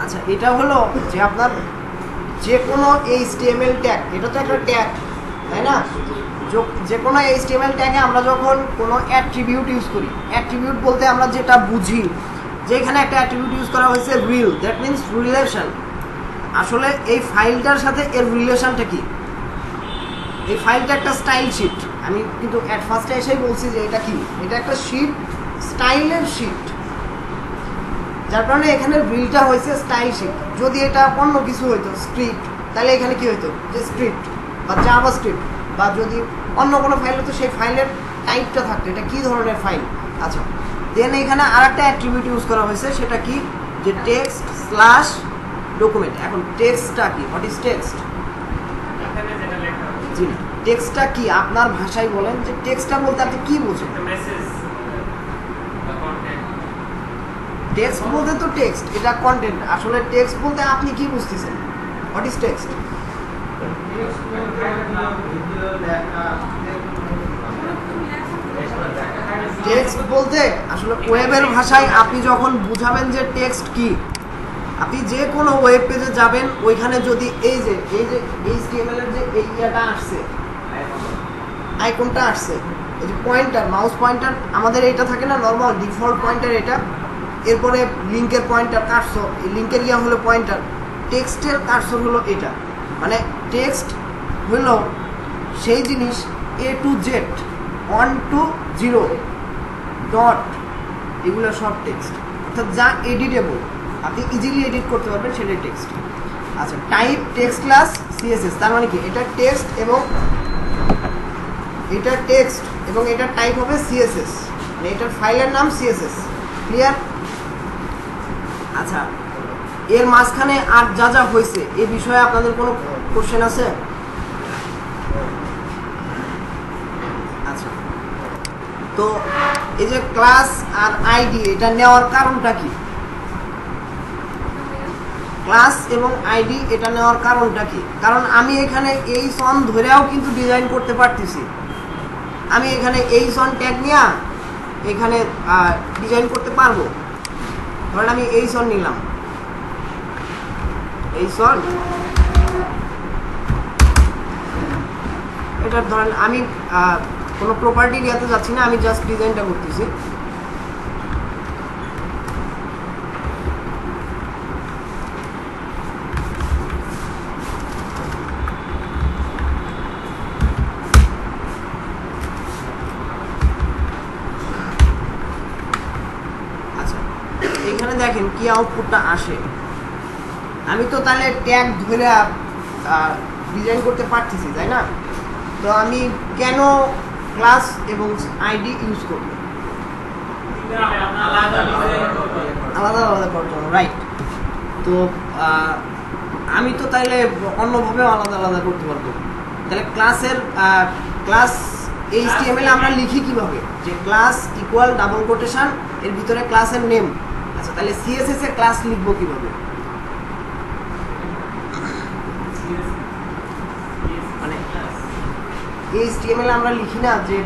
আচ্ছা, এটা হলো যে আপনার যে কোনো HTML ট্যাগ, এটা তো একটা ট্যাগ, তাই না? যে কোনো HTML ট্যাগে আমরা যখন কোনো অ্যাট্রিবিউট ইউজ করি, অ্যাট্রিবিউট বলতে আমরা যেটা বুঝি যে এখানে একটা অ্যাট্রিবিউট ইউজ করা হয়েছে রিল, দ্যাট মিনস রিলেশন। আসলে এই ফাইলটার সাথে এর রিলেশনটা কি? এই ফাইলটা একটা স্টাইল শিট। আমি কিন্তু অ্যাট ফার্স্টে এসেই বলছি যে এটা কি, এটা একটা শিট, স্টাইলের শিট, যার কারণে এখানে রিলটা হয়েছে স্টাইল শিট। যদি এটা অন্য কিছু হইতো স্ক্রিপ্ট, তাহলে এখানে কি হইতো যে স্ক্রিপ্ট বা জাভাস্ক্রিপ্ট, বা যদি অন্য কোনো ফাইল হতো সেই ফাইলের টাইপটা থাকতো এটা কি ধরনের ফাইল। আচ্ছা, দেন এখানে আর একটা অ্যাট্রিবিউট ইউজ করা হয়েছে, সেটা কি যে টেক্সট স্ল্যাশ ডকুমেন্ট। এখন টেক্সটটা কি? What is text? জি না, টেক্সটটা কি আপনার ভাষায় বলেন, যে টেক্সটটা বলতে আপনি কি বোঝেন? টেক্সট বলতে তো টেক্সট, এটা কন্টেন্ট। আসলে টেক্সট বলতে আপনি কি বুঝতেছেন? What is text? টেক্সট বলতে আসলে ওয়েবের ভাষায় আপনি যখন বুঝাবেন যে টেক্সট কি, আপনি যে কোনো ওয়েব পেজে যাবেন, ওইখানে যদি এই যে HTML এর যে এই ইয়াটা আসছে, আইকনটা আসছে, এই যে পয়েন্টার, মাউস পয়েন্টার, আমাদের এটা থাকে না নরমাল ডিফল্ট পয়েন্টার এটা, এরপরে লিঙ্কের পয়েন্টার কার্সর, এই লিঙ্কের ইয়া হলো পয়েন্টার, টেক্সটের কার্সর হলো এটা। মানে টেক্সট হলো সেই জিনিস A to Z, 1 to 0, dot, এগুলো সব টেক্সট, অর্থাৎ যা এডিটেবল, আপনি ইজিলি এডিট করতে পারবেন, সেটাই টেক্সট। আচ্ছা, টাইপ টেক্সট ক্লাস CSS, তার মানে কি এটা টেক্সট এবং এটা টেক্সট এবং এটা টাইপ হবে CSS, মানে এটার ফাইলের নাম CSS। ক্লিয়ার? আচ্ছা, এর মাঝখানে আর যা যা হয়েছে এই বিষয়ে আপনাদের কোনো কোশ্চেন আছে? আচ্ছা, তো এই যে ক্লাস আর আইডি, এটা নেওয়ার কারণটা কি? ক্লাস এবং আইডি এটা নেওয়ার কারণটা কি? কারণ আমি এখানে এই সন ধরেও কিন্তু ডিজাইন করতে পারতেছি। আমি এখানে এই সন ট্যাগ নিয়ে এখানে ডিজাইন করতে পারবো। ধরেন আমি এই সন নিলাম, এই সন, এটা ধরেন আমি কোনো প্রপার্টি ইয়াতে যাচ্ছি না, আমি জাস্ট ডিজাইনটা করতেছি। আচ্ছা, এখানে দেখেন কি আউটপুটটা আসে। আমি তো তাহলে ট্যাগ ধরে ডিজাইন করতে পারতেছি, তাই না? তো আমি কেন ক্লাস এবং আইডি ইউজ করব? আলাদা আলাদা করার জন্য, রাইট? তো আমি তো তাইলে অন্যভাবে আলাদা আলাদা করতে পারবো। তাহলে ক্লাসের ক্লাস HTML আমরা লিখি কিভাবে? যে ক্লাস ইকুয়াল ডাবল কোটেশন, এর ভিতরে ক্লাসের নেম। আচ্ছা, তাহলে CSS এ ক্লাস লিখবো কিভাবে? মানে HTML আমরা লিখি না যে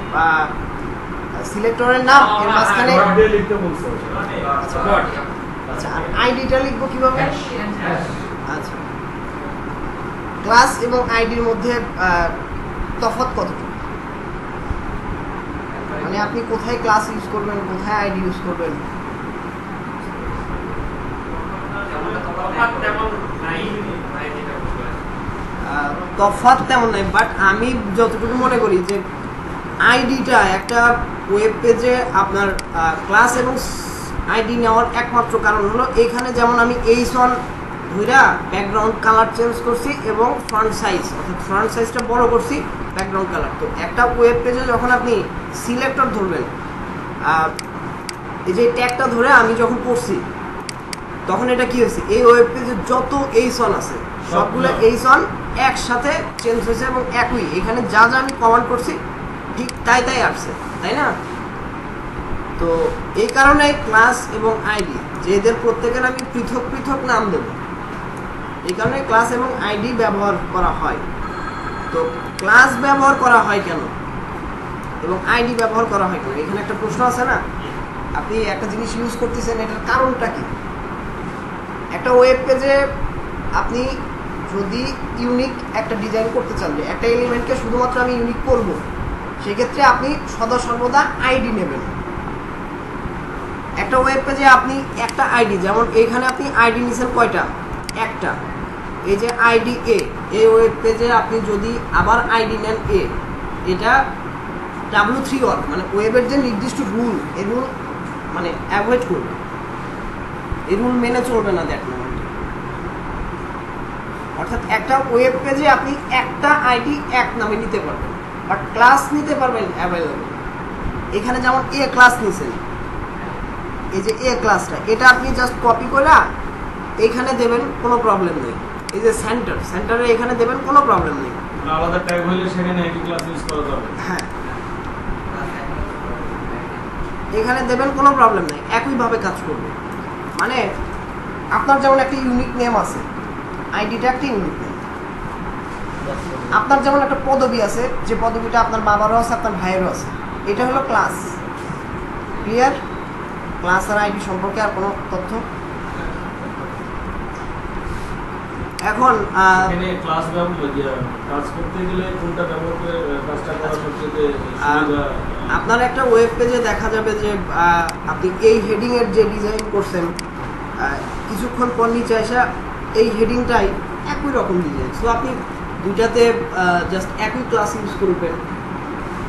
সিলেক্টরের নাম, এর মাঝখানে লিখতে বলছো। আচ্ছা, আইডিটা লিখবো কিভাবে? আচ্ছা, ক্লাস এবং আইডির মধ্যে তফাৎ কতটুকু? মানে আপনি কোথায় ক্লাস ইউজ করবেন, কোথায় আইডি ইউজ করবেন? তফাৎ তেমন নাই, বাট আমি যতটুকু মনে করি যে আইডিটা একটা ওয়েব পেজে আপনার ক্লাস এবং আইডি নেওয়ার একমাত্র কারণ হলো এখানে যেমন আমি এই সন ধইরা ব্যাকগ্রাউন্ড কালার চেঞ্জ করছি এবং ফ্রন্ট সাইজ, অর্থাৎ ফ্রন্ট সাইজটা বড় করছি, ব্যাকগ্রাউন্ড কালার। তো একটা ওয়েব পেজে যখন আপনি সিলেক্টর ধরবেন, এই যে ট্যাগটা ধরে আমি যখন করছি, তখন এটা কি হয়েছে, এই ওয়েব পেজে যত এই সন আছে সবগুলো এই সন একসাথে চেঞ্জ হয়েছে এবং একই, এখানে যা যা আমি কমান্ড করছি ঠিক তাই তাই আসছে, তাই না? তো এই কারণে ক্লাস এবং আইডি, যে এদের প্রত্যেকের আমি পৃথক পৃথক নাম দেব, এই কারণে ক্লাস এবং আইডি ব্যবহার করা হয়। তো ক্লাস ব্যবহার করা হয় কেন এবং আইডি ব্যবহার করা হয় কেন? এখানে একটা প্রশ্ন আছে না, আপনি একটা জিনিস ইউজ করতেছেন, এটার কারণটা কি? একটা ওয়েব পেজে আপনি যদি ইউনিক একটা ডিজাইন করতে চান, যে একটা এলিমেন্টকে শুধুমাত্র আমি ইউনিক করব, সেক্ষেত্রে আপনি সদা সর্বদা আইডি নেবেন। একটা ওয়েব পেজে আপনি একটা আইডি, যেমন এইখানে আপনি আইডি নিছেন কয়টা? একটা। এই যে আইডি এ, এই ওয়েব পেজে আপনি যদি আবার আইডি নেন এ, এটা W3 ওয়ার্ক, মানে ওয়েবের যে নির্দিষ্ট রুল, এই রুল মানে অ্যাভয়েড করবে, এই রুল মেনে চলবে না দ্যাট মোমেন্ট। অর্থাৎ একটা ওয়েব পেজে আপনি একটা আইডি এক নামে নিতে পারবেন, বাট ক্লাস নিতে পারবেন অ্যাভেলেবল। এখানে যেমন এ ক্লাস নিছেন, এই যে এ ক্লাসটা, এটা আপনি জাস্ট কপি করে এখানে দেবেন, কোনো প্রবলেম নেই। এই যে সেন্টারে এখানে দেবেন, কোনো প্রবলেম নেই। আলাদা ট্যাগ হইলে সেখানে একই ক্লাস ইউজ করা যাবে। হ্যাঁ, এখানে দেবেন, কোনো প্রবলেম নেই, একইভাবে কাজ করবে। মানে আপনার যেমন একটা ইউনিক নেম আছে, আইডিটা একটা ইউনিক নেম। আপনার যেমন একটা পদবি আছে, যে পদবিটা আপনার বাবারও আছে, আপনার ভাইয়েরও আছে, এটা হলো ক্লাস। ক্লিয়ার? ক্লাস আর আইডি সম্পর্কে আর কোনো তথ্য? এখন ক্লাস কাজ করতে গেলে কোনটা ব্যবহার করে কাজটা করা সবচেয়ে সুবিধা? আপনার একটা ওয়েব পেজে দেখা যাবে যে আপনি এই হেডিং এর যে ডিজাইন করছেন, কিছুক্ষণ পর নিচে আসা এই হেডিংটাই একই রকম ডিজাইন। সো আপনি দুইটাতে জাস্ট একই ক্লাস ইউজ করবেন,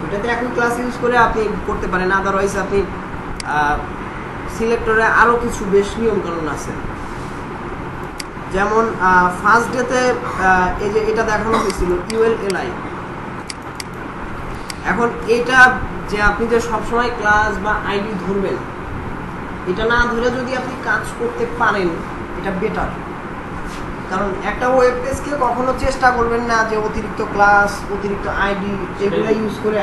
দুইটাতে একই ক্লাস ইউজ করে আপনি করতে পারেন। আদারওয়াইজ আপনি সিলেক্টরে আরও কিছু বেশ নিয়মকানুন আছে। যেমন ফার্স্ট ডেতে এই যে এটা দেখানো হয়েছিল ULLI। এখন এটা যে আপনি যে সবসময় ক্লাস বা আইডি ধরবেন, এটা না ধরে যদি আপনি কাজ করতে পারেন, এটা বেটার। কারণ একটা ওয়েব পেজকে কখনো চেষ্টা করবেন না যে অতিরিক্ত ক্লাস, অতিরিক্ত আইডি এগুলো ইউজ করে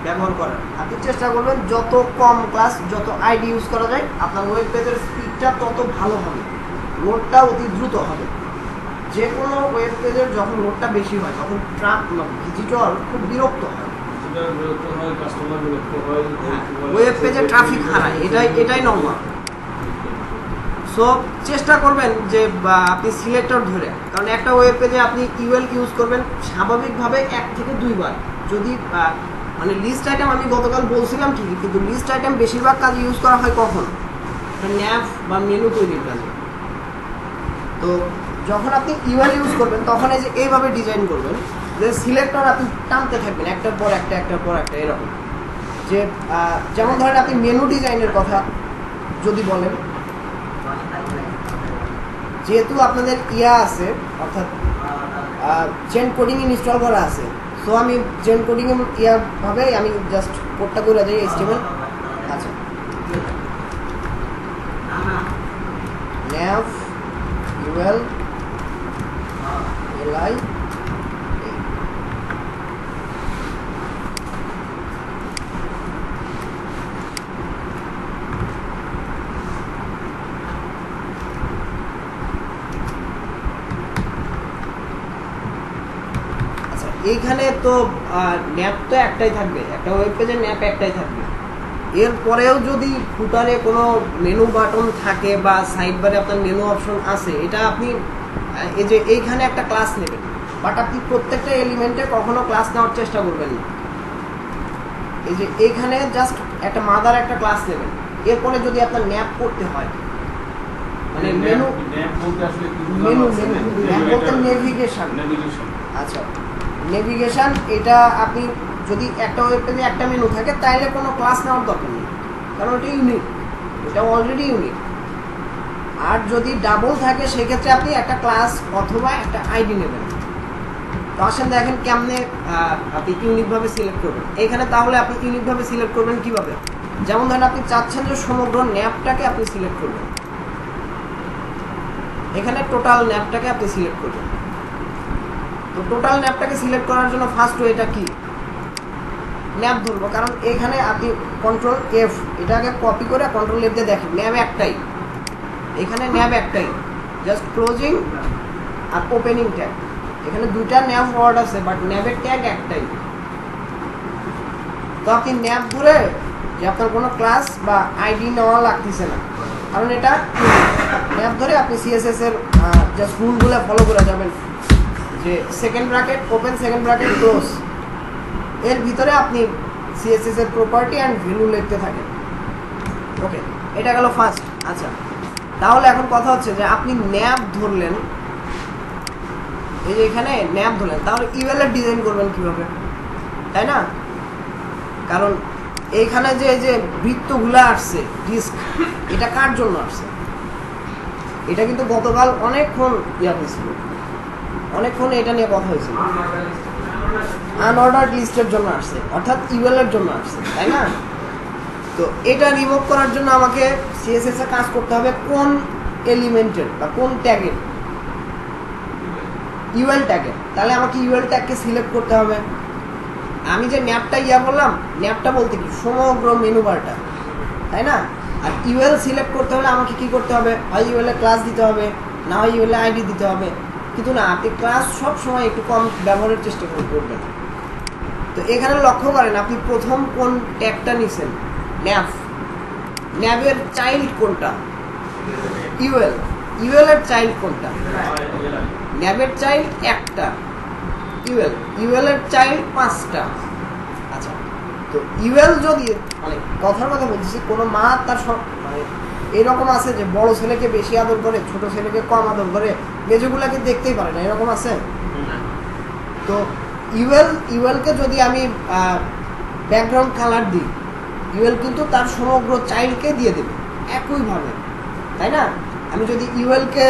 ব্যবহার করার। আপনি চেষ্টা করবেন যত কম ক্লাস, যত আইডি ইউজ করা যায়, আপনার ওয়েব পেজের স্পিডটা তত ভালো হবে, লোডটা অতি দ্রুত হবে। যে কোনো ওয়েব পেজের যখন লোডটা বেশি হয়, তখন ভিজিটর খুব বিরক্ত হয়, ওয়েব পেজে ট্রাফিক হারায়, এটাই নরমাল। সো চেষ্টা করবেন যে আপনি সিলেক্টর ধরে, কারণ একটা ওয়েব পেজে আপনি UL ইউজ করবেন স্বাভাবিকভাবে 1 থেকে 2 বার। যদি মানে লিস্ট আইটেম আমি গতকাল বলছিলাম ঠিকই, কিন্তু লিস্ট আইটেম বেশিরভাগ কাজে ইউজ করা হয় কখন? ন্যাভ বা মেনু তৈরির কাজে। তো যখন আপনি UL ইউজ করবেন, তখন এই যে এইভাবে ডিজাইন করবেন যে সিলেক্টর আপনি টানতে থাকবেন একটার পর একটা, একটার পর একটা, এরকম। যে যেমন ধরেন আপনি মেনু ডিজাইনের কথা যদি বলেন, যেহেতু আপনাদের ইয়া আছে, অর্থাৎ জেন কোডিং ইনস্টল করা আছে, সো আমি জেন কোডিং ইয়া ভাবে আমি জাস্ট কোডটা করে দিই HTML। আচ্ছা, nav UL li এইখানে তো ন্যাপ তো একটাই থাকবে, একটা ওয়েব পেজের ন্যাপ একটাই থাকবে। এরপরেও যদি ফুটারে কোনো মেনু বাটন থাকে বা সাইড বারে আপনার মেনু অপশন আছে, এটা আপনি এই যে এইখানে একটা ক্লাস নেবেন, বাট আপনি প্রত্যেকটা এলিমেন্টে কখনো ক্লাস নেওয়ার চেষ্টা করবেন না। এই যে এইখানে জাস্ট একটা মাদার একটা ক্লাস নেবেন। এরপরে যদি আপনার ন্যাপ করতে হয়, মানে মেনু বলতে নেভিগেশন। আচ্ছা, নেভিগেশন, এটা আপনি যদি একটা ওয়েব পেজে একটা মেনু থাকে, তাইলে কোনো ক্লাস নেওয়ার দরকার নেই, কারণ ওটা ইউনিক, এটা অলরেডি ইউনিক। আর যদি ডাবল থাকে, সেক্ষেত্রে আপনি একটা ক্লাস অথবা একটা আইডি নেবেন। তো আসেন দেখেন কেমনে আপনি ইউনিকভাবে সিলেক্ট করবেন এখানে। তাহলে আপনি ইউনিকভাবে সিলেক্ট করবেন কিভাবে? যেমন ধরেন আপনি চাচ্ছেন যে সমগ্র ন্যাপটাকে আপনি সিলেক্ট করবেন, এখানে টোটাল ন্যাপটাকে আপনি সিলেক্ট করবেন। তো টোটাল ন্যাপটাকে সিলেক্ট করার জন্য ফার্স্ট ওয়েটা কি? ন্যাপ ধরবো, কারণ এখানে আপনি কন্ট্রোল F, এটাকে কপি করে কন্ট্রোল F দিয়ে দেখেন ন্যাপ একটাই, এখানে ন্যাপ একটাই, জাস্ট ক্লোজিং আর ওপেনিং ট্যাগ। এখানে দুইটা ন্যাপ ওয়ার্ড আছে, বাট ন্যাপের ট্যাগ একটাই। তো আপনি ন্যাপ ধরে যে আপনার কোনো ক্লাস বা আইডি নেওয়া লাগতেছে না, কারণ এটা ন্যাপ ধরে আপনি সিএসএস এর জাস্ট রুলগুলো ফলো করে যাবেন, যে second bracket open, second bracket close, এর ভিতরে আপনি সিএসএস এর প্রপার্টি অ্যান্ড ভ্যালু লিখতে থাকেন। ওকে, এটা গেল ফার্স্ট। আচ্ছা, তাহলে এখন কথা হচ্ছে যে আপনি ন্যাপ ধরলেন, এই যে এখানে ন্যাপ ধরলেন, তাহলে ইউএল এর ডিজাইন করবেন কিভাবে, তাই না? কারণ এইখানে যে এই যে বৃত্তগুলো আসছে ডিস্ক, এটা কার জন্য আসছে? এটা কিন্তু গতকাল অনেকক্ষণ হয়েছিল, অনেকক্ষণ এটা নিয়ে কথা হয়েছিল। আনঅর্ডার্ড লিস্টের জন্য আসছে, অর্থাৎ ইউএল এর জন্য আসছে, তাই না? তো এটা রিমুভ করার জন্য আমাকে সিএসএস এ কাজ করতে হবে কোন এলিমেন্টের বা কোন ট্যাগের? ইউএল ট্যাগের। তাহলে আমাকে ইউএল ট্যাগকে সিলেক্ট করতে হবে। আমি যে ন্যাপটা বললাম, ন্যাপটা বলতে কি সমগ্র মেনু বারটা, তাই না? আর ইউএল সিলেক্ট করতে হলে আমাকে কি করতে হবে? হয় ইউএল এ ক্লাস দিতে হবে, না হয় ইউএল এ আইডি দিতে হবে। কিন্তু না, আপনি ক্লাস সব সময় একটু কম ব্যবহারের চেষ্টা করবেন। তো এখানে লক্ষ্য করেন আপনি প্রথম কোন ট্যাগটা নিছেন, ন্যাপ। ন্যাপের চাইল্ড কোনটা? ইউএল। ইউএল এর চাইল্ড কোনটা? ন্যাপের চাইল্ড একটা, ইউএল। ইউএল এর চাইল্ড 5টা। আচ্ছা, তো ইউএল যদি, মানে কথার কথা বলছি, কোনো মা তার মানে এরকম আছে যে বড় ছেলেকে বেশি আদর করে, ছোট ছেলেকে কম আদর করে, মেজগুলাকে দেখতেই পারে না, এরকম আছে? তো ইউএলকে যদি আমি ব্যাকগ্রাউন্ড কালার দিই, ইউএল কিন্তু তার সমগ্র চাইল্ডকে দিয়ে দেবে একইভাবে, তাই না? আমি যদি ইউএলকে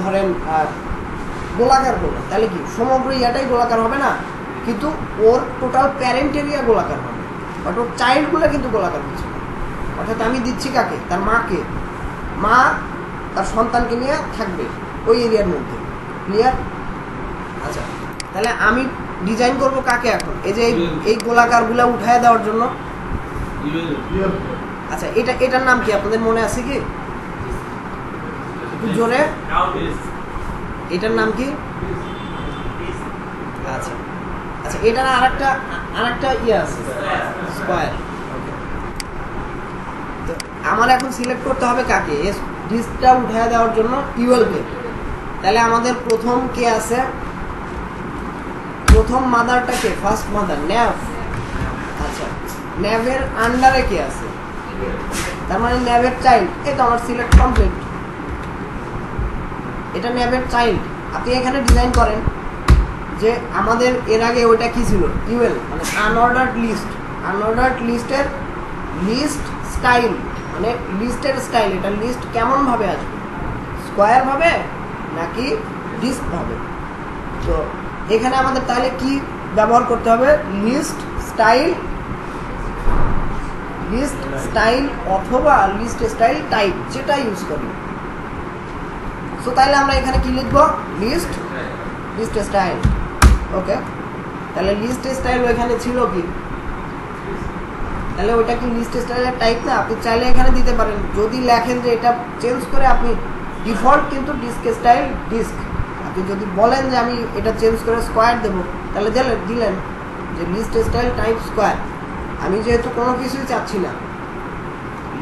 ধরেন গোলাকার করবো, তাহলে কি সমগ্র ইয়াটাই গোলাকার হবে না, কিন্তু ওর টোটাল প্যারেন্ট এরিয়া গোলাকার হবে, বাট ওর চাইল্ডগুলো কিন্তু গোলাকার হচ্ছে না। অর্থাৎ আমি দিচ্ছি কাকে? তার মাকে। মা তার সন্তানকে নিয়ে থাকবে ওই এরিয়ার মধ্যে। ক্লিয়ার? আচ্ছা, তাহলে আমি ডিজাইন করব কাকে এখন? এই যে এই গোলাকারগুলো উঠায় দেওয়ার জন্য। আচ্ছা, এটার নাম কি আপনাদের মনে আছে কি? জোরে, এটার নাম কি? আচ্ছা আচ্ছা, এটার আরেকটা ইয়ে আছে, স্কয়ার। তো আমার এখন সিলেক্ট করতে হবে কাকে? ডিস্কটা উঠায় দেওয়ার জন্য ইউএল কে। তাহলে আমাদের প্রথম কে আছে? প্রথম মাদারটা কে? ফার্স্ট মাদার ন্যাভ। আচ্ছা, ন্যাভের আন্ডারে কে আছে? তার মানে ন্যাভের চাইল্ড। এই তো আমার সিলেক্ট কমপ্লিট। এটা ন্যাভের চাইল্ড। আপনি এখানে ডিজাইন করেন যে আমাদের এর আগে ওইটা কি ছিল? ইউএল, মানে আনঅর্ডার্ড লিস্ট। আনঅর্ডার্ড লিস্টের লিস্ট স্টাইল, মানে লিস্টের স্টাইল। এটা লিস্ট কেমন ভাবে আসবে? স্কয়ার ভাবে নাকি ডিস্ক ভাবে? তো এখানে আমাদের তাহলে কি ব্যবহার করতে হবে? লিস্ট স্টাইল অথবা লিস্ট স্টাইল টাইপ, যেটা ইউজ করি। সো তাহলে আমরা এখানে কি লিখবো? List style. ওকে, তাহলে লিস্ট স্টাইল ওইখানে ছিল কি? তাহলে ওইটা কি লিস্ট স্টাইলের টাইপ না? আপনি চাইলে এখানে দিতে পারেন, যদি লেখেন যে এটা চেঞ্জ করে আপনি ডিফল্ট কিন্তু ডিস্ক স্টাইল ডিস্ক। আপনি যদি বলেন যে আমি এটা চেঞ্জ করে স্কয়ার দেবো, তাহলে দিলেন যে লিস্ট স্টাইল টাইপ স্কয়ার। আমি যেহেতু কোনো কিছুই চাচ্ছি না,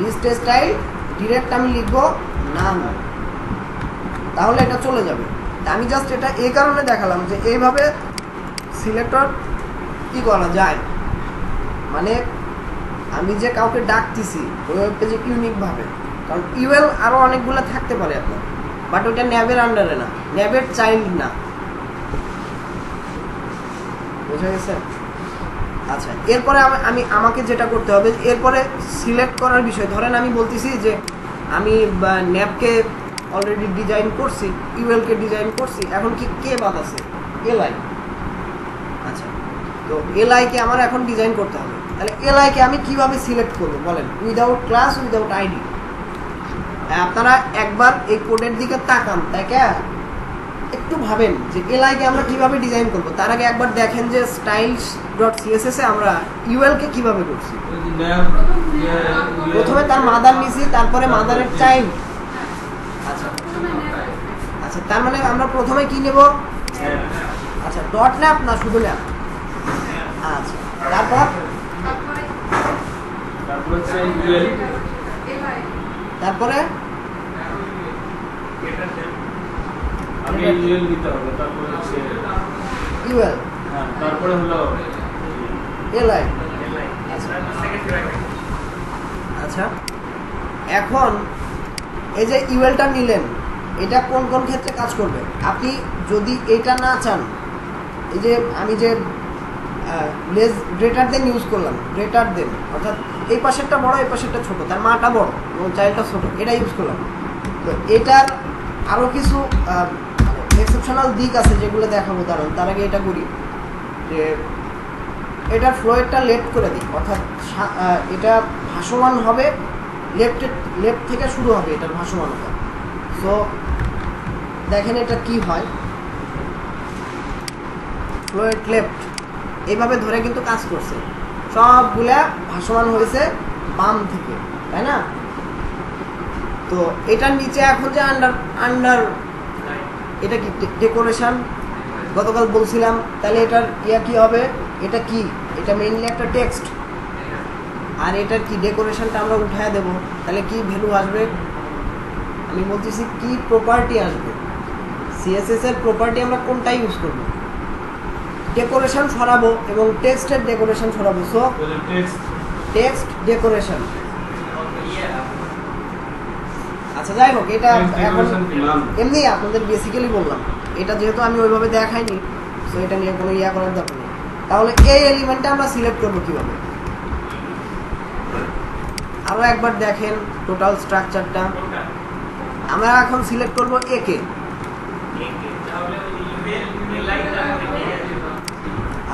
লিস্ট স্টাইল ডিরেক্ট আমি লিখবো নাম, তাহলে এটা চলে যাবে। আমি জাস্ট এটা এই কারণে দেখালাম যে এইভাবে সিলেক্টর কি করা যায়, মানে আমি যে কাউকে ডাকতেছি ওই ওয়েব পেজে ইউনিকভাবে। কারণ ইউএল আরও অনেকগুলো থাকতে পারে আপনার, বাট ওইটা ন্যাবের আন্ডারে না, ন্যাবের চাইল্ড না। বুঝা গেছে? আচ্ছা, এরপরে আমাকে যেটা করতে হবে, এরপরে সিলেক্ট করার বিষয়। ধরেন আমি বলতেছি যে আমি ন্যাবকে অলরেডি ডিজাইন করছি, ইউএলকে ডিজাইন করছি, এখন কি কে বাদ আছে? এলআই। আচ্ছা, তো এলআইকে আমার এখন ডিজাইন করতে হবে। তাহলে এলআইকে আমি কিভাবে সিলেক্ট করবো বলেন? Without class, without ID. আপনারা একবার এই কোডের দিকে তাকান, তাকে একটু ভাবেন যে এলআইকে আমরা কিভাবে ডিজাইন করব। তার আগে একবার দেখেন যে styles.css এ আমরা ইউএলকে কিভাবে করছি। প্রথমে তার মাদার নিছি, তারপরে মাদারের চাইল্ড। আচ্ছা, তার মানে আমরা প্রথমে কি নেব? আচ্ছা, ডট ল্যাপ না শুধু ল্যাপ? আচ্ছা, তারপরে আগে ইউএল দিতে হবে, তারপরে হচ্ছে ইউএল, হ্যাঁ, তারপরে হলো এলআই। আচ্ছা, এখন এই যে ইউএলটা নিলেন, এটা কোন কোন ক্ষেত্রে কাজ করবে? আপনি যদি এটা না চান, এই যে আমি যে লেস গ্রেটার দেন ইউজ করলাম, গ্রেটার দেন অর্থাৎ এই পাশেরটা বড় এই পাশেরটা ছোট, তার মাটা বড় এবং চাইল্ডটা ছোট, এটা ইউজ করলাম। তো এটার আরও কিছু এক্সেপশনাল দিক আছে যেগুলো দেখাবো। তার আগে এটা করি যে এটার ফ্লোয়েডটা লেফট করে দিই, অর্থাৎ এটা ভাসমান হবে, লেফট থেকে শুরু হবে এটার ভাসমানতা। সো দেখেন এটা কি হয়, ফ্লোয়েড লেফট এইভাবে ধরে কিন্তু কাজ করছে, সবগুলা ভাসমান হয়েছে বাম থেকে, তাই না? তো এটার নিচে এখন যে আন্ডার এটা কি ডেকোরেশন, গতকাল বলছিলাম, তাহলে এটার কি হবে? এটা কি? এটা মেইনলি একটা টেক্সট, আর এটার কি ডেকোরেশনটা আমরা উঠায় দেব, তাহলে কি ভ্যালু আসবে? আমি বলতেছি কি প্রপার্টি আসবে। সিএসএস এর প্রপার্টি আমরা কোনটা ইউজ করব? ডেকোরেশন সরাবো এবং টেক্সটের ডেকোরেশন সরাবো। So text decoration. আচ্ছা, যাই হোক, এটা এখন এমনি আপনাদের বেসিক্যালি বললাম, এটা যেহেতু আমি ওইভাবে দেখাইনি, সো এটা নিয়ে কোনো করার দরকার নেই। তাহলে এই এলিমেন্টটা আমরা সিলেক্ট করবো কিভাবে? আরো একবার দেখেন টোটাল স্ট্রাকচারটা। আমরা এখন সিলেক্ট করব এ কে।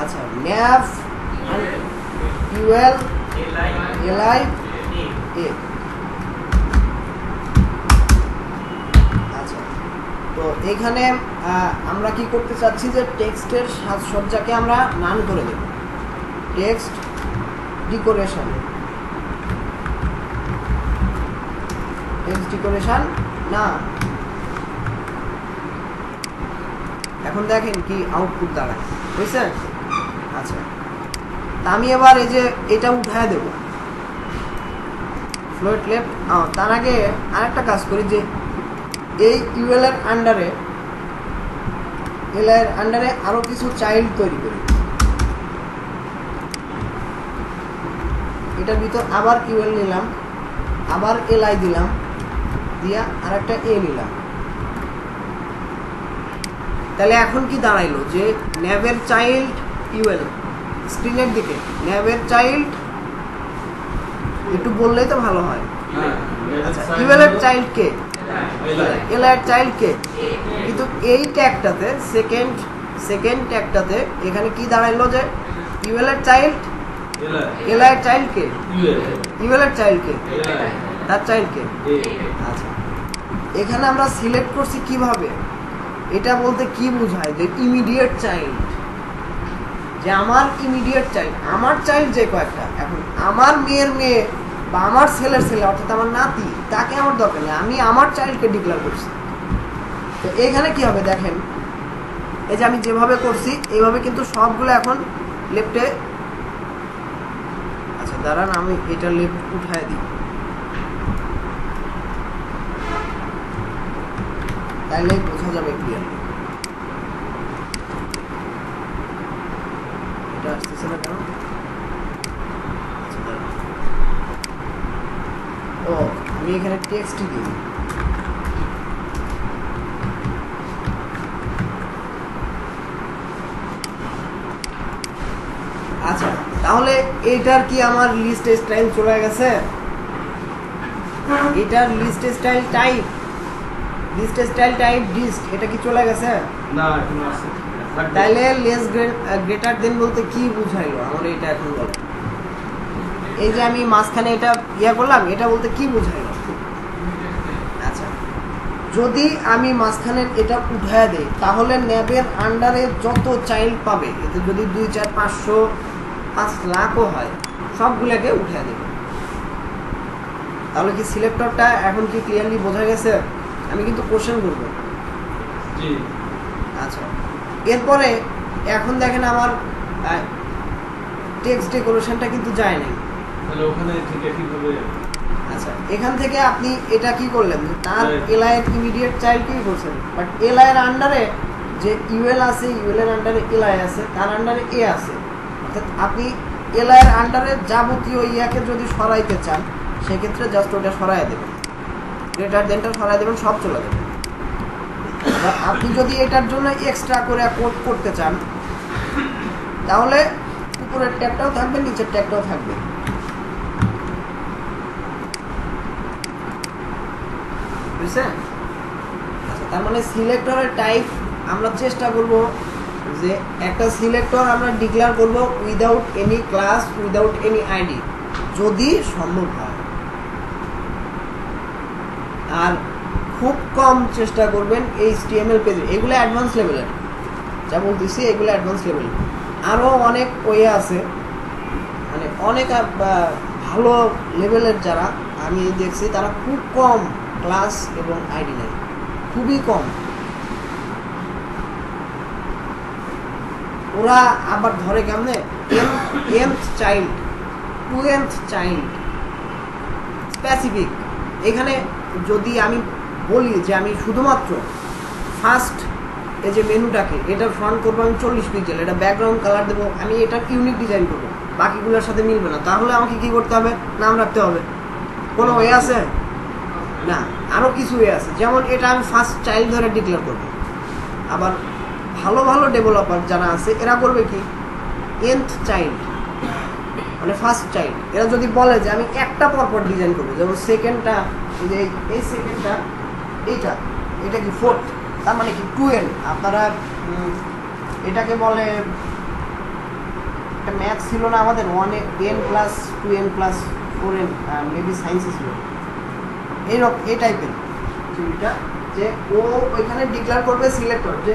আচ্ছা, ন্যাভ ইউএল এলআই এ। আচ্ছা, তো এখানে আমরা কি করতে চাচ্ছি যে টেক্সটের সাজসজ্জাকে আমরা নান করে দেব, টেক্সট ডেকোরেশন, টেক্সট ডেকোরেশন না। এখন দেখেন কি আউটপুট দাঁড়ায়, বুঝছে? আচ্ছা, তা আমি এবার এই যে এটা উঠায় দেব, ফ্লোট লেফট। তার আগে আরেকটা কাজ করি যে এই ইউএল এর আন্ডারে, এল এর আন্ডারে আরো কিছু চাইল্ড তৈরি করি। এটার ভিতর আবার ইউএল নিলাম, আবার এলআই দিলাম, দিয়া আরেকটা এ নিলাম। তাহলে এখন কি দাঁড়াইলো যে ন্যাভের চাইল্ড ইউএল, স্ক্রিনের দিকে ন্যাভের চাইল্ড, একটু বললেই তো ভালো হয়। আচ্ছা, ইউএল এর চাইল্ড কে? এল এর চাইল্ড কে? কিন্তু এই ট্যাগটাতে সেকেন্ড ট্যাগটাতে এখানে কি দাঁড়াইলো যে ইউএল এর চাইল্ড, এল এর চাইল্ড কে? ইউএল এর চাইল্ড কে? তার চাইল্ড কে? আচ্ছা, এখানে আমরা সিলেক্ট করছি কিভাবে? এটা বলতে কি বোঝায় যে ইমিডিয়েট চাইল্ড, যে আমার ইমিডিয়েট চাইল্ড, আমার চাইল্ড যে কয়েকটা, এখন আমার মেয়ের মেয়ে বা আমার ছেলের ছেলে অর্থাৎ আমার নাতি, তাকে আমার দরকার নেই, আমি আমার চাইল্ডকে ডিক্লেয়ার করছি। তো এখানে কি হবে দেখেন, এই যে আমি যেভাবে করছি এইভাবে কিন্তু সবগুলো এখন লেফটে। আচ্ছা দাঁড়ান, আমি এটা লেফট উঠায় দিই, তাইলে বোঝা যাবে ক্লিয়ার। এটা আসতেছে না কেন? ও, আমি এখানে টেক্সট দিই। আচ্ছা, তাহলে এটার কি আমার লিস্ট স্টাইল চলে গেছে? এটার লিস্ট স্টাইল টাইপ ডিস্ট এটা কি চলে গেছে? না, এখনো আছে। তাইলে লেস গ্রেটার দেন বলতে কি বুঝাইলো আমার? এটা এখন বলো। এই যে আমি মাঝখানে এটা করলাম, এটা বলতে কি বুঝাইলো? আচ্ছা, যদি আমি মাঝখানে এটা উঠায় দেই তাহলে ন্যাবের আন্ডারে যত চাইল্ড পাবে, এতে যদি 2, 4, 500, 5 লাখও হয়, সবগুলোকে উঠায় দেবে। তাহলে কি সিলেক্টরটা এখন কি ক্লিয়ারলি বোঝা গেছে? আমি কিন্তু কোশ্চেন করবো। জি। আচ্ছা, এরপরে এখন দেখেন আমার টেক্সট ডেকোরেশনটা কিন্তু যায় নাই। তাহলে ওখানে ঠিক কিভাবে? আচ্ছা, এখান থেকে আপনি এটা কি করলেন, তার এলআই এর ইমিডিয়েট চাইল্ড কি করছেন, বাট এলআই এর আন্ডারে যে ইউএল আছে, ইউএল এর আন্ডারে এলআই আছে, তার আন্ডারে এ আছে, অর্থাৎ আপনি এলআই এর আন্ডারে যাবতীয় ইয়াকে যদি সরাইতে চান সেক্ষেত্রে জাস্ট ওটা সরাই দেবেন, গ্রেটার দেনটা সরাই দেবেন, সব চলে যাবে। আপনি যদি এটার জন্য এক্সট্রা করে কোড করতে চান তাহলে উপরের ট্যাগটাও থাকবে, নিচের ট্যাগটাও থাকবে। বুঝছেন? আচ্ছা, তার মানে সিলেক্টরের টাইপ আমরা চেষ্টা করব যে একটা সিলেক্টর আমরা ডিক্লেয়ার করব without any class, without any ID, যদি সম্ভব হয়। আর খুব কম চেষ্টা করবেন HTML পেজে, এগুলো অ্যাডভান্স লেভেলের, যা বলতেছি এগুলো অ্যাডভান্স লেভেল। আরও অনেক ওয়ে আছে, মানে অনেক ভালো লেভেলের যারা আমি দেখছি তারা খুব কম ক্লাস এবং আইডি নেয়, খুবই কম। ওরা আবার ধরে কেমনে nth child, 2nth child specific. এখানে যদি আমি বলি যে আমি শুধুমাত্র ফার্স্ট এই যে মেনুটাকে এটার ফ্রন্ট করবো আমি 40 পিক্সেল, এটা ব্যাকগ্রাউন্ড কালার দেবো, আমি এটা ইউনিক ডিজাইন করবো, বাকিগুলোর সাথে মিলবে না, তাহলে আমাকে কি করতে হবে, নাম রাখতে হবে। কোনো ওয়ে আছে না, আরও কিছু ওয়ে আছে। যেমন এটা আমি ফার্স্ট চাইল্ড ধরে ডিক্লেয়ার করবো। আবার ভালো ভালো ডেভেলপার যারা আছে এরা করবে কি nth চাইল্ড, মানে ফার্স্ট চাইল্ড। এরা যদি বলে যে আমি একটা পরপর ডিজাইন করবো, যেমন সেকেন্ডটা এই সেকেন্ডটা এটা কি ফোর্থ, তার মানে কি 2n। আপনারা এটাকে বলে, একটা ম্যাথ ছিল না আমাদের, 1n plus 2n plus 4n, maybe সায়েন্সে ছিল এইরকম, এই টাইপের এটা, যে ও ওইখানে ডিক্লেয়ার করবে সিলেক্টর যে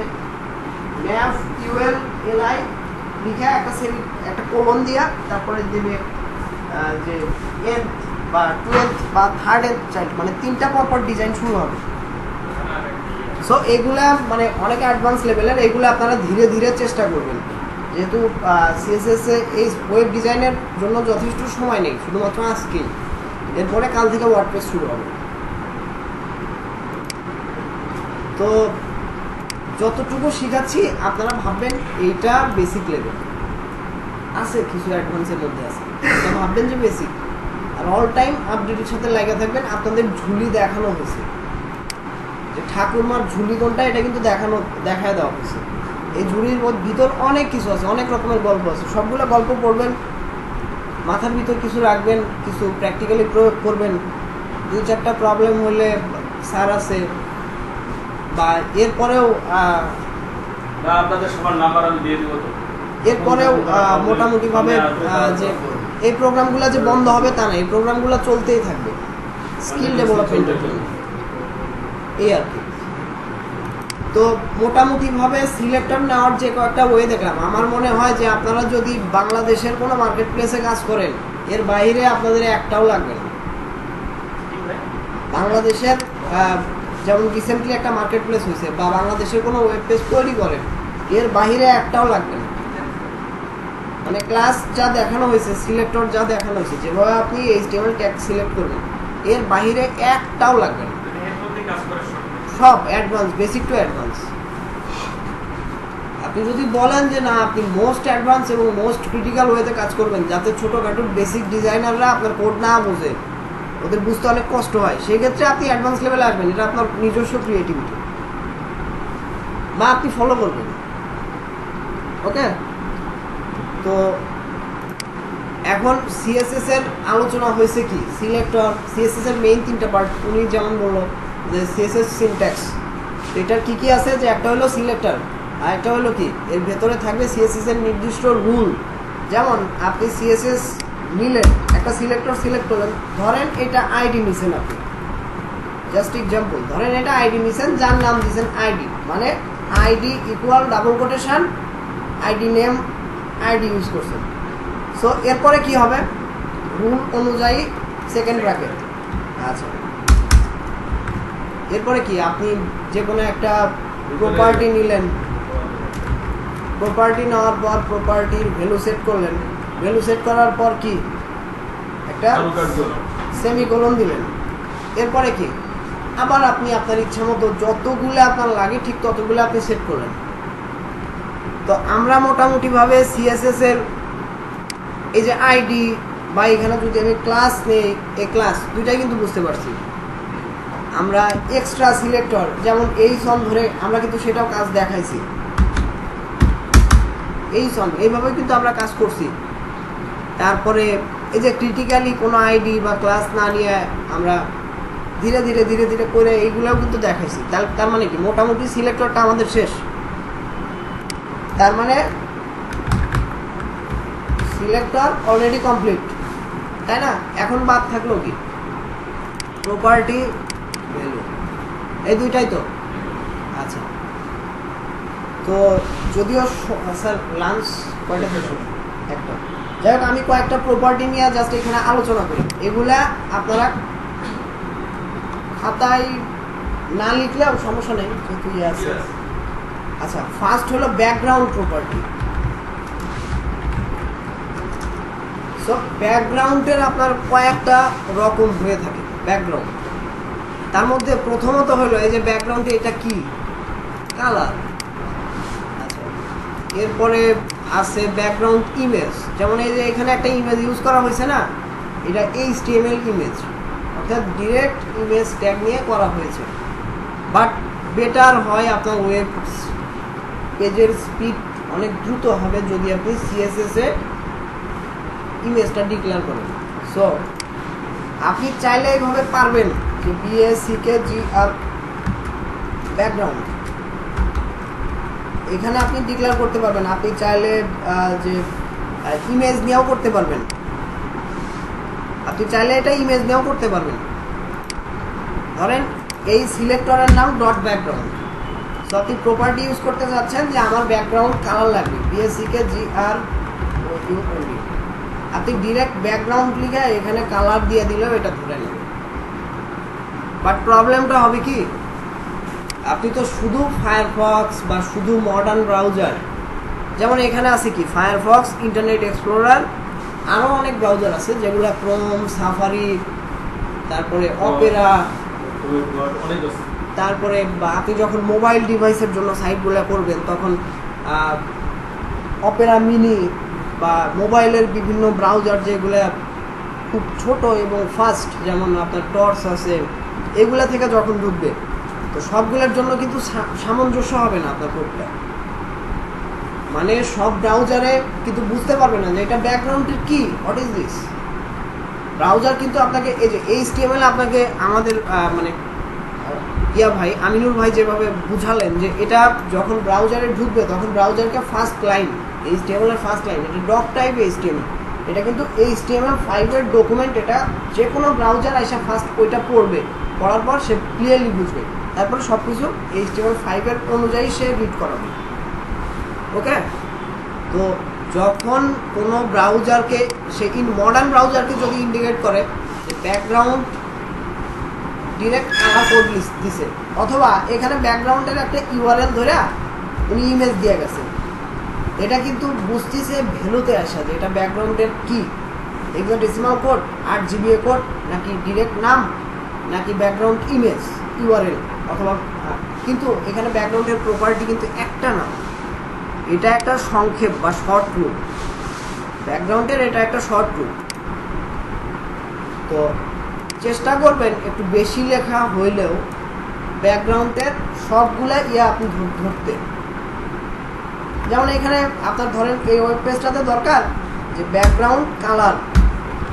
ম্যাফ ইউএল এলআই লিখে একটা কোলন দিয়া তারপরে দেবে যে n বা 12th বা 3rd চাইল্ড, মানে 3টা পরপর ডিজাইন শুরু হবে। সো এগুলা মানে অনেক অ্যাডভান্স লেভেলের, এগুলো আপনারা ধীরে ধীরে চেষ্টা করবেন, যেহেতু সিএসএস এই ওয়েব ডিজাইনের জন্য যথেষ্ট সময় নেই, শুধুমাত্র আজকেই, এরপরে কাল থেকে ওয়ার্ডপ্রেস শুরু হবে। তো যতটুকু শিখাচ্ছি আপনারা ভাববেন এইটা বেসিক লেভেল, আছে কিছু অ্যাডভান্সের মধ্যে আছে, এটা ভাববেন যে বেসিক। আর অল টাইম আপডেটের সাথে লাগা থাকবেন। আপনাদের ঝুলি দেখানো হয়েছে, যে ঠাকুরমার ঝুলি কোনটা এটা কিন্তু দেখায় দেওয়া হয়েছে। এই ঝুলির ভিতর অনেক কিছু আছে, অনেক রকমের গল্প আছে, সবগুলো গল্প পড়বেন, মাথার ভিতর কিছু রাখবেন, কিছু প্র্যাকটিক্যালি প্রয়োগ করবেন। 2-4টা প্রবলেম হলে স্যার আছে, বা এরপরেও আপনাদের সবার নাম্বার আমি দিয়ে দিব। এরপরেও মোটামুটিভাবে যে এই প্রোগ্রামগুলো যে বন্ধ হবে তা না, এই প্রোগ্রামগুলো চলতেই থাকবে স্কিল ডেভেলপমেন্টের জন্য, এই আর কি। তো মোটামুটিভাবে সিলেক্টর নেওয়ার যে কয়েকটা ওয়ে দেখলাম, আমার মনে হয় যে আপনারা যদি বাংলাদেশের কোনো মার্কেট প্লেসে কাজ করেন, এর বাইরে আপনাদের একটাও লাগবে না। বাংলাদেশের যেমন রিসেন্টলি একটা মার্কেট প্লেস হয়েছে, বা বাংলাদেশের কোনো ওয়েব পেজ তৈরি করেন, এর বাইরে একটাও লাগবে না। মানে ক্লাস যা দেখানো হয়েছে, সিলেক্টর যা দেখানো হয়েছে, যেভাবে আপনি HTML ট্যাগ সিলেক্ট করবেন, এর বাইরে একটাও লাগবে না। সব অ্যাডভান্স, বেসিক টু অ্যাডভান্স। আপনি যদি বলেন যে না আপনি মোস্ট অ্যাডভান্স এবং মোস্ট ক্রিটিক্যাল ওয়েতে কাজ করবেন, যাতে ছোটোখাটো বেসিক ডিজাইনাররা আপনার কোড না বোঝে, ওদের বুঝতে অনেক কষ্ট হয়, সেক্ষেত্রে আপনি অ্যাডভান্স লেভেলে আসবেন। এটা আপনার নিজস্ব ক্রিয়েটিভিটি, বা আপনি ফলো করবেন। ওকে, তো এখন সিএসএস এর আলোচনা হয়েছে কি, সিলেক্টর, সিএসএস এর মেইন 3টা পার্ট। উনি যেমন বললো যে সিএসএস সিনট্যাক্স, এটার কি কি আছে, যে একটা হলো সিলেক্টর, আর একটা হলো কি এর ভেতরে থাকবে সিএসএস এর নির্দিষ্ট রুল। যেমন আপনি সিএসএস নিলেন, একটা সিলেক্টর সিলেক্ট করলেন, ধরেন এটা আইডি নিছেন আপনি, জাস্ট এক্সাম্পল, ধরেন এটা আইডি নিছেন, যার নাম দিয়েছেন আইডি, মানে ID equal double quotation ID name, ID use করছেন। সো এরপরে কি হবে, রুল অনুযায়ী সেকেন্ড ব্র্যাকেট। আচ্ছা, এরপরে কি আপনি যে কোনো একটা প্রপার্টি নিলেন, প্রপার্টি নেওয়ার পর প্রপার্টির ভ্যালু সেট করলেন, ভ্যালু সেট করার পর কি একটা সেমিকোলন দিলেন, এরপরে কি আবার আপনি আপনার ইচ্ছা মতো যতগুলো আপনার লাগে ঠিক ততগুলো আপনি সেট করলেন। তো আমরা মোটামুটিভাবে সিএসএস এর এই যে আইডি বা এখানে যদি আমি ক্লাস নেই, এই ক্লাস দুইটাই কিন্তু বুঝতে পারছি। আমরা এক্সট্রা সিলেক্টর যেমন এই সন ধরে আমরা কিন্তু সেটাও কাজ দেখাইছি, এই সন এইভাবে কিন্তু আমরা কাজ করছি। তারপরে এই যে ক্রিটিক্যালি কোনো আইডি বা ক্লাস না নিয়ে আমরা ধীরে ধীরে ধীরে ধীরে করে এইগুলোও কিন্তু দেখাইছি। তার মানে কি মোটামুটি সিলেক্টরটা আমাদের শেষ। তার মানে সিলেক্টর অলরেডি কমপ্লিট, তাই না? এখন বাদ থাকলো কি প্রপার্টি ভ্যালু, এই দুইটাই তো। আচ্ছা, তো যদিও স্যার লাঞ্চ কয়টা থেকে? একটা। যাই হোক আমি কয়েকটা প্রপার্টি নিয়ে জাস্ট এখানে আলোচনা করি, এগুলা আপনারা খাতায় না লিখলেও সমস্যা নেই যেহেতু ইয়ে আছে। আচ্ছা, ফার্স্ট হলো ব্যাকগ্রাউন্ড প্রপার্টি। সো ব্যাকগ্রাউন্ডের আপনার কয়েকটা রকম হয়ে থাকে ব্যাকগ্রাউন্ড। তার মধ্যে প্রথমত হলো এই যে ব্যাকগ্রাউন্ডে এটা কি কালার। আচ্ছা, এরপরে আছে ব্যাকগ্রাউন্ড ইমেজ, যেমন এই যে এখানে একটা ইমেজ ইউজ করা হয়েছে না, এটা HTML ইমেজ, অর্থাৎ ডিরেক্ট ইমেজ ট্যাগ নিয়ে করা হয়েছে। বাট বেটার হয় আপনার ওয়েব পেজের স্পিড অনেক দ্রুত হবে যদি আপনি CSS এ ইমেজটা ডিক্লেয়ার করেন। সো আপনি চাইলে এইভাবে পারবেন যে BACKGR ব্যাকগ্রাউন্ড, এখানে আপনি ডিক্লেয়ার করতে পারবেন। আপনি চাইলে যে ইমেজ নিয়েও করতে পারবেন, আপনি চাইলে এটা ইমেজ নিয়েও করতে পারবেন। ধরেন এই সিলেক্টরের নাম ডট ব্যাকগ্রাউন্ড। সো আপনি প্রপার্টি ইউজ করতে চাচ্ছেন যে আমার ব্যাকগ্রাউন্ড কালার লাগবে, BACKGR, আপনি ডিরেক্ট ব্যাকগ্রাউন্ড লিখে এখানে কালার দিয়ে দিলেও এটা ধরে নেবে। বাট প্রবলেমটা হবে কি, আপনি তো শুধু ফায়ারফক্স বা শুধু মডার্ন ব্রাউজার, যেমন এখানে আছে কি ফায়ারফক্স, ইন্টারনেট এক্সপ্লোরার, আরও অনেক ব্রাউজার আছে যেগুলো ক্রোম, সাফারি, তারপরে অপেরা, তারপরে আপনি যখন মোবাইল ডিভাইসের জন্য সাইটগুলো করবেন তখন অপেরা মিনি বা মোবাইলের বিভিন্ন ব্রাউজার যেগুলো খুব ছোট এবং ফাস্ট, যেমন আপনার টর্চ আছে, এগুলা থেকে যখন ঢুকবে তো সবগুলোর জন্য কিন্তু সামঞ্জস্য হবে না আপনার কোডটা। মানে সব ব্রাউজারে কিন্তু বুঝতে পারবে না যে এটা ব্যাকগ্রাউন্ডের কি, হোয়াট ইজ দিস। ব্রাউজার কিন্তু আপনাকে এই যে HTML আপনাকে আমাদের মানে ভাই আমিনুর ভাই যেভাবে বুঝালেন যে এটা যখন ব্রাউজারে ঢুকবে তখন ব্রাউজারকে ফার্স্ট লাইন HTML এর ফার্স্ট লাইন, এটা ডক টাইপ HTML, এটা কিন্তু HTML5 এর ডকুমেন্ট। এটা যে কোনো ব্রাউজার এসে ফার্স্ট ওইটা পড়বে, পড়ার পর সে ক্লিয়ারলি বুঝবে, তারপরে সব কিছু HTML5 এর অনুযায়ী সে রিড করাবে। ওকে, তো যখন কোনো ব্রাউজারকে সে মডার্ন ব্রাউজারকে যদি ইন্ডিকেট করে যে ব্যাকগ্রাউন্ড ডিরেক্ট কালার কোড দিছে, অথবা এখানে ব্যাকগ্রাউন্ডের একটা URL ধরে উনি ইমেজ দিয়ে গেছে, এটা কিন্তু বুঝতেছে ভ্যালুতে আসা যে এটা ব্যাকগ্রাউন্ডের কি, হেক্সাডেসিমাল কোড, 8 GB কোড, নাকি ডিরেক্ট নাম, নাকি ব্যাকগ্রাউন্ড ইমেজ URL, অথবা কিন্তু এখানে ব্যাকগ্রাউন্ডের প্রপার্টি কিন্তু একটা না, এটা একটা সংক্ষেপ বা শর্ট রূপ। ব্যাকগ্রাউন্ডের এটা একটা শর্ট রূপ। তো চেষ্টা করবেন একটু বেশি লেখা হইলেও ব্যাকগ্রাউন্ডের সবগুলা আপনি ধরতে। যেমন এখানে আপনার ধরেন এই ওয়েব পেজটাতে দরকার যে ব্যাকগ্রাউন্ড কালার,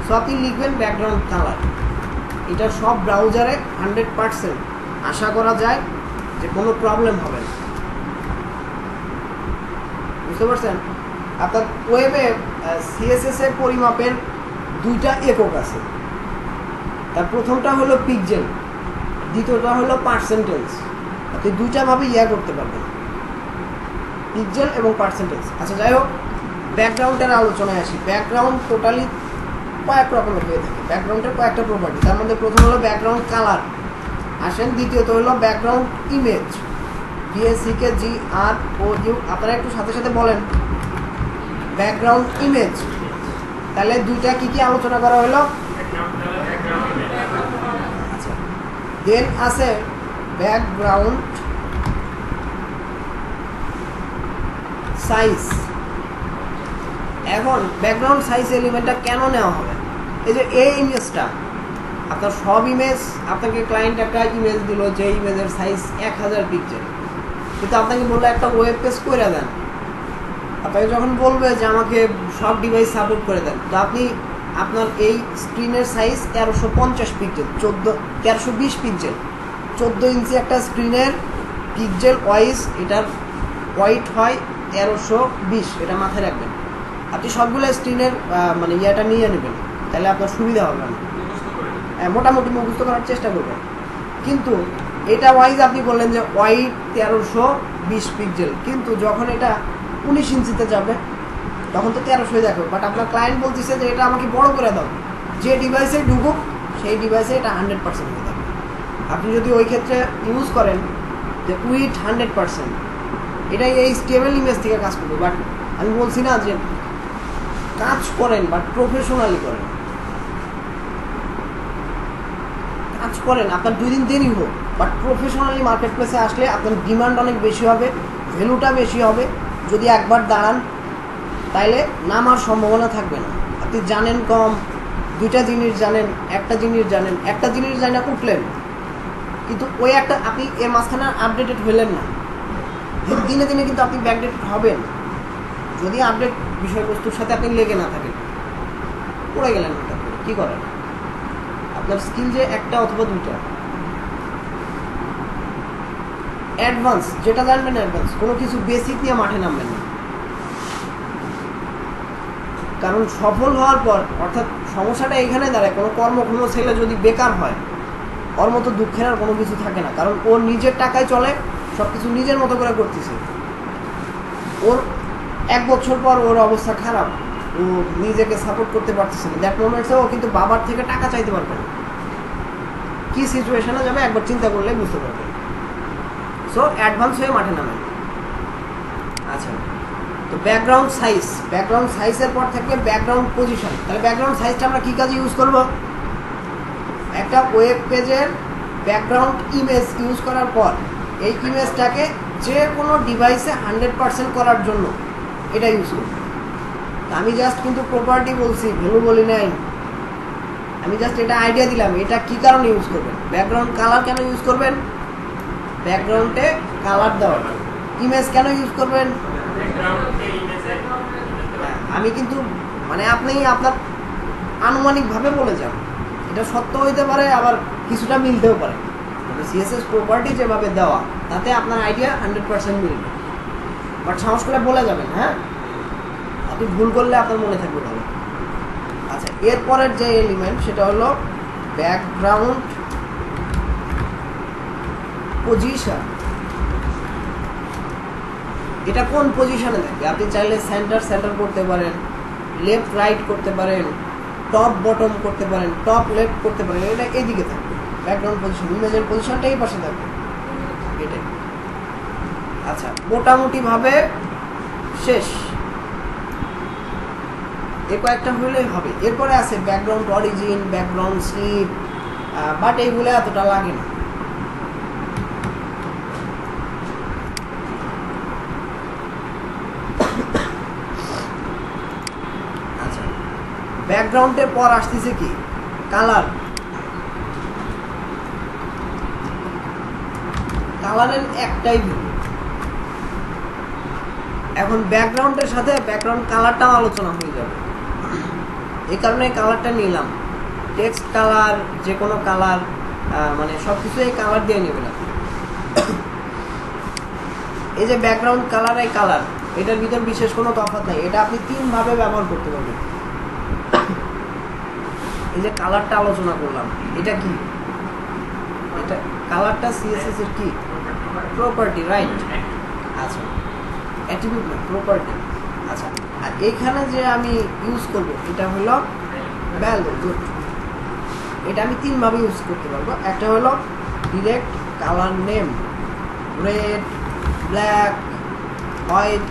সো আপনি লিখবেন ব্যাকগ্রাউন্ড কালার। এটা সব ব্রাউজারে 100% আশা করা যায় যে কোনো প্রবলেম হবে না। বুঝতে পারছেন? আপনার ওয়েবে CSS এর পরিমাপের দুইটা একক আছে। তার প্রথমটা হলো পিক্সেল, দ্বিতীয়টা হলো পার্সেন্টেজ। আপনি দুইটা ভাবে করতে পারবেন, পিক্সেল এবং পার্সেন্টেজ। আচ্ছা, যাই হোক, ব্যাকগ্রাউন্ডের আলোচনায় আসি। ব্যাকগ্রাউন্ড টোটালি কয়েক রকমের হয়ে থাকে, ব্যাকগ্রাউন্ডের কয়েকটা প্রপার্টি। তার মধ্যে প্রথম হলো ব্যাকগ্রাউন্ড কালার আসেন, দ্বিতীয়ত হলো ব্যাকগ্রাউন্ড ইমেজ, BACKGROU। আপনারা একটু সাথে সাথে বলেন ব্যাকগ্রাউন্ড ইমেজ। তাহলে দুইটা কি কি আলোচনা করা হলো? আচ্ছা, দেন আছে ব্যাকগ্রাউন্ড সাইজ। এখন ব্যাকগ্রাউন্ড সাইজ এলিমেন্টটা কেন নেওয়া হবে? এই যে এই ইমেজটা, আপনার সব ইমেজ, আপনাকে ক্লায়েন্ট একটা ইমেজ দিল যে ইমেজের সাইজ 1000 পিক্সেল, কিন্তু আপনাকে বললো একটা ওয়েব পেজ করে দেন। আপনাকে যখন বলবে যে আমাকে সব ডিভাইস সাপোর্ট করে দেন, তো আপনি আপনার এই স্ক্রিনের সাইজ 1350 পিক্সেল, 1320 পিক্সেল, 14 ইঞ্চি একটা স্ক্রিনের পিক্সেল ওয়াইজ এটার ওয়াইট হয় 1320, এটা মাথায় রাখবেন। আপনি সবগুলো স্ক্রিনের মানে ইয়েটা নিয়ে নেবেন, তাহলে আপনার সুবিধা হবে না। মোটামুটি মুখস্থ করার চেষ্টা করবেন। কিন্তু এটা ওয়াইজ আপনি বললেন যে ওয়াইড 1320 পিক্সেল, কিন্তু যখন এটা 19 ইঞ্চিতে যাবে তখন তো 1300 দেখো। বাট আপনার ক্লায়েন্ট বলতেছে যে এটা আমাকে বড় করে দাও, যে ডিভাইসে ঢুকুক সেই ডিভাইসে এটা 100% হয়ে যাবে। আপনি যদি ওই ক্ষেত্রে ইউজ করেন যে উইথ 100%, এটাই এই HTML ইমেজ থেকে কাজ করবে। বাট আমি বলছি না যে কাজ করেন, বাট প্রফেশনালি করেন। কাজ করেন, আপনার 2 দিন দেরি হোক, বাট প্রফেশনালি মার্কেট প্লেসে আসলে আপনার ডিমান্ড অনেক বেশি হবে, ভ্যালুটা বেশি হবে। যদি একবার দাঁড়ান তাইলে নামার সম্ভাবনা থাকবে না। আপনি জানেন কম, 2টা জিনিস জানেন, একটা জিনিস জানেন, একটা জিনিস জানেন উঠলেন, কিন্তু ওই একটা আপনি এর মাঝখানে আপডেটেড হইলেন না। দিনে দিনে কিন্তু আপনি ব্যাকডেটেড হবেন, যদি আপডেট বিষয়বস্তুর সাথে আপনি লেগে না থাকেন। পড়ে গেলেন না, কী করেন? আপনার স্কিল যে একটা অথবা 2টা। অ্যাডভান্স যেটা জানবেন অ্যাডভান্স, কোনো কিছু বেসিক নিয়ে মাঠে নামবেন না। কারণ সফল হওয়ার পর, অর্থাৎ সমস্যাটা এখানে দাঁড়ায়, কোনো কর্মক্ষম ছেলে যদি বেকার হয়, ওর মতো দুঃখের আর কোনো কিছু থাকে না। কারণ ওর নিজের টাকায় চলে, সব কিছু নিজের মতো করে করতেছে। ওর 1 বছর পর ওর অবস্থা খারাপ, ও নিজেকে সাপোর্ট করতে পারতেছে না, দ্যাট মোমেন্টসে ও কিন্তু বাবার থেকে টাকা চাইতে পারবে না। কী সিচুয়েশনে যাবে একবার চিন্তা করলে বুঝতে পারবে। সো অ্যাডভান্স হয়ে মাঠে নামেন। আচ্ছা, তো ব্যাকগ্রাউন্ড সাইজের পর থাকবে ব্যাকগ্রাউন্ড পজিশন। তাহলে ব্যাকগ্রাউন্ড সাইজটা আমরা কী কাজে ইউজ করব? একটা ওয়েব পেজের ব্যাকগ্রাউন্ড ইমেজ ইউজ করার পর এই ইমেজটাকে যে কোনো ডিভাইসে 100% করার জন্য এটা ইউজ করব। আমি জাস্ট কিন্তু প্রপার্টি বলছি, ভ্যালু বলি নাই। আমি জাস্ট এটা আইডিয়া দিলাম, এটা কি কারণে ইউজ করবেন। ব্যাকগ্রাউন্ড কালার কেন ইউজ করবেন? ব্যাকগ্রাউন্ডে কালার দেওয়ার। ইমেজ কেন ইউজ করবেন? আমি কিন্তু মানে আপনি আপনার আনুমানিকভাবে বলে যান, এটা সত্য হইতে পারে, আবার কিছুটা মিলতেও পারে। মানে সিএসএস প্রপার্টি যেভাবে দেওয়া, তাতে আপনার আইডিয়া 100% মিলবে। বাট সাহস করে বলে যাবেন, হ্যাঁ, আপনি ভুল করলে আপনার মনে থাকবে ভালো। আচ্ছা, এরপরের যে এলিমেন্ট সেটা হলো ব্যাকগ্রাউন্ড পজিশন। এটা কোন পজিশনে থাকে? আপনি চাইলে সেন্টার করতে পারেন, লেফট রাইট করতে পারেন, টপ বটম করতে পারেন, টপ লেফট করতে পারেন। এটা এইদিকে থাকবে ব্যাকগ্রাউন্ড পজিশন। ইমেজের পজিশনটা এই পাশে থাকবে, এটাই। আচ্ছা, মোটামুটিভাবে শেষ। এ কয়েকটা হলেই হবে। এরপরে আছে background origin, background slip, but এইগুলো এতটা লাগে না। আচ্ছা, ব্যাকগ্রাউন্ডের পর আসতেছে কি? কালার। কালারের একটাই ভিউ। এখন ব্যাকগ্রাউন্ডের সাথে ব্যাকগ্রাউন্ড কালারটাও আলোচনা হয়ে যাবে, এই কারণে কালারটা নিলাম। টেক্সট কালার, যে কোনো কালার, মানে সব কিছু এই কালার দিয়ে নেবে না। এই যে ব্যাকগ্রাউন্ড কালার, এই কালার, এটার ভিতর বিশেষ কোনো তফাৎ নাই। এটা আপনি 3 ভাবে ব্যবহার করতে পারবেন। এই যে কালারটা আলোচনা করলাম, এটা কি? এটা কালারটা সিএসএস এর কি? Property, right? আচ্ছা, অ্যাট্রিবিউট না, প্রপার্টি। আচ্ছা, আর এইখানে যে আমি ইউজ করব এটা হলো ভ্যালু। গুড। এটা আমি 3 ভাবে ইউজ করতে পারবো। একটা হলো direct colour name, red, black, white,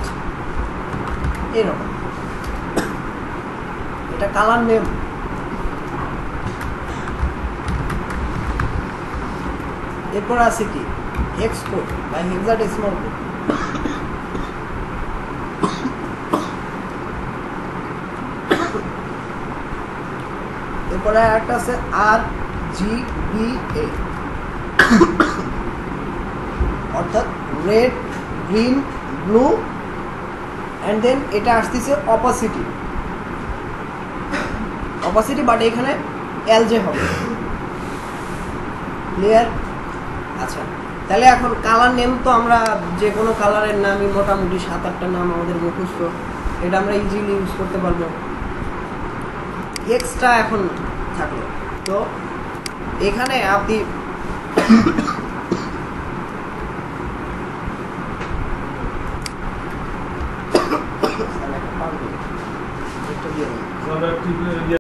এরকম। এটা কালার নেম। এরপর আছে কি হেক্স কোড বা হেক্সাডেসিমাল কোড। এরপরে একটা আছে RGBA, অর্থাৎ red, green, blue, and then এটা আসতেছে অপাসিটি বাট এখানে এলজে হবে, ক্লিয়ার? আচ্ছা, তাহলে এখন কালার নেম তো আমরা যে কোনো কালারের নামই মোটামুটি 7-8টা নাম আমাদের মুখস্থ, এটা আমরা ইজিলি ইউজ করতে পারবো। এক্সট্রা এখন থাকলো, তো এখানে আপনি আমরা ঠিক